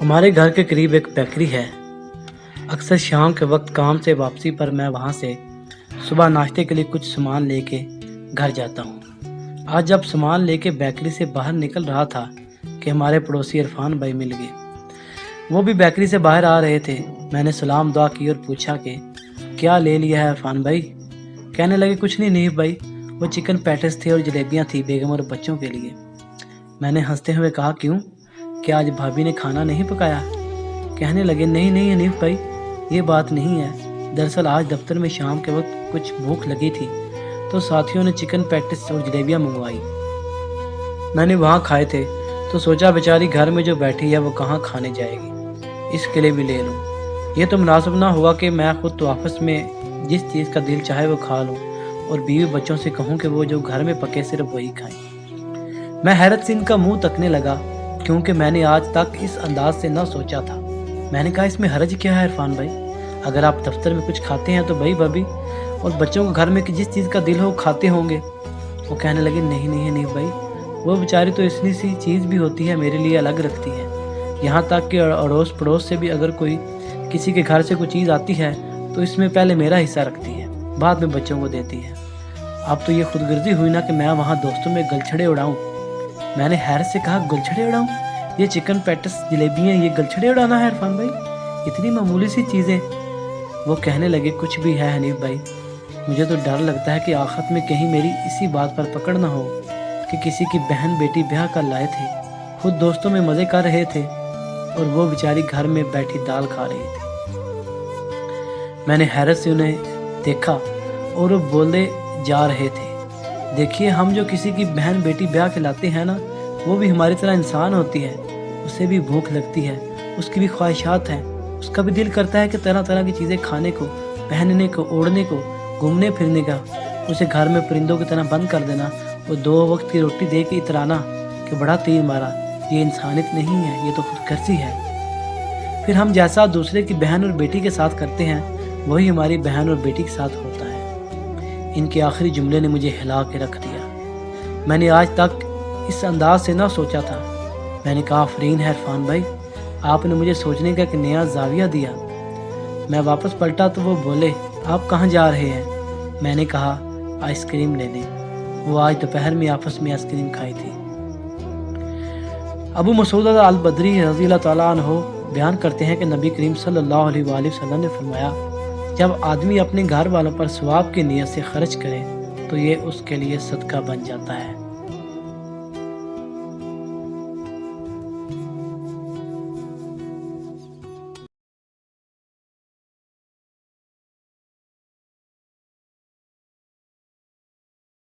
हमारे घर के करीब एक बेकरी है। अक्सर शाम के वक्त काम से वापसी पर मैं वहाँ से सुबह नाश्ते के लिए कुछ सामान लेके घर जाता हूँ। आज जब सामान लेके बेकरी से बाहर निकल रहा था कि हमारे पड़ोसी इरफान भाई मिल गए। वो भी बेकरी से बाहर आ रहे थे। मैंने सलाम दुआ की और पूछा कि क्या ले लिया है इरफान भाई। कहने लगे कुछ नहीं नीफ भाई, वो चिकन पैटिस थे और जलेबियाँ थी बेगम और बच्चों के लिए। मैंने हंसते हुए कहा क्यों, क्या आज भाभी ने खाना नहीं पकाया। कहने लगे नहीं नहीं हनीफ भाई, ये बात नहीं है। दरअसल आज दफ्तर में शाम के वक्त कुछ भूख लगी थी तो साथियों ने चिकन पैटिस और जलेबियाँ मंगवाई। मैंने वहाँ खाए थे तो सोचा बेचारी घर में जो बैठी है वो कहाँ खाने जाएगी, इसके लिए भी ले लूँ। ये तो मुनासिब ना हुआ कि मैं खुद तो आपस में जिस चीज़ का दिल चाहे वो खा लूँ और बीवी बच्चों से कहूँ कि वो जो घर में पके सिर्फ वही खाएं। मैं हैरत से इनका मुंह तकने लगा क्योंकि मैंने आज तक इस अंदाज से ना सोचा था। मैंने कहा इसमें हर्ज क्या है इरफान भाई, अगर आप दफ्तर में कुछ खाते हैं तो भाई भाभी और बच्चों को घर में जिस चीज़ का दिल हो खाते होंगे। वो कहने लगे नहीं नहीं नहीं भाई, वो बेचारी तो इतनी सी चीज़ भी होती है मेरे लिए अलग रखती है। यहाँ तक कि अड़ोस पड़ोस से भी अगर कोई किसी के घर से कोई चीज़ आती है तो इसमें पहले मेरा हिस्सा रखती है, बाद में बच्चों को देती है। अब तो ये खुदगर्जी हुई ना कि मैं वहाँ दोस्तों में गलछड़े उड़ाऊँ। मैंने हैरत से कहा गलछड़े उड़ाऊँ, ये चिकन पैटिस जलेबियाँ ये गलछड़े उड़ाना है इरफान भाई, इतनी मामूली सी चीज़ें। वो कहने लगे कुछ भी है हनीफ भाई, मुझे तो डर लगता है कि आखिरत में कहीं मेरी इसी बात पर पकड़ ना हो कि किसी की बहन बेटी ब्याह कर लाए थे, खुद दोस्तों में मज़े कर रहे थे और वो बेचारी घर में बैठी दाल खा रही थी। मैंने हैरत से उन्हें देखा और वो बोले जा रहे थे देखिए हम जो किसी की बहन बेटी ब्याह खिलाते हैं ना, वो भी हमारी तरह इंसान होती है, उसे भी भूख लगती है, उसकी भी ख्वाहिशात हैं, उसका भी दिल करता है कि तरह तरह की चीज़ें खाने को, पहनने को, ओढ़ने को, घूमने फिरने का। उसे घर में परिंदों की तरह बंद कर देना और 2 वक्त की रोटी दे के इतराना कि बड़ा तीर मारा, ये इंसानियत नहीं है, ये तो खुदगर्जी है। फिर हम जैसा दूसरे की बहन और बेटी के साथ करते हैं वही हमारी बहन और बेटी के साथ होता है। इनके आखिरी जुमले ने मुझे हिला के रख दिया। मैंने आज तक इस अंदाज से ना सोचा था। मैंने कहा आफरीन है इरफान भाई, आपने मुझे सोचने का एक नया जाविया दिया। मैं वापस पलटा तो वो बोले आप कहाँ जा रहे हैं। मैंने कहा आइसक्रीम लेने। वो आज दोपहर में आपस में आइसक्रीम खाई थी। अबू मसूद अल बदरी रज़ी अल्लाह तआला अन्हु बयान करते हैं कि नबी करीम सल्लल्लाहु अलैहि वसल्लम ने फरमाया जब आदमी अपने घर वालों पर सवाब की नीयत से खर्च करे तो ये उसके लिए सदका बन जाता है।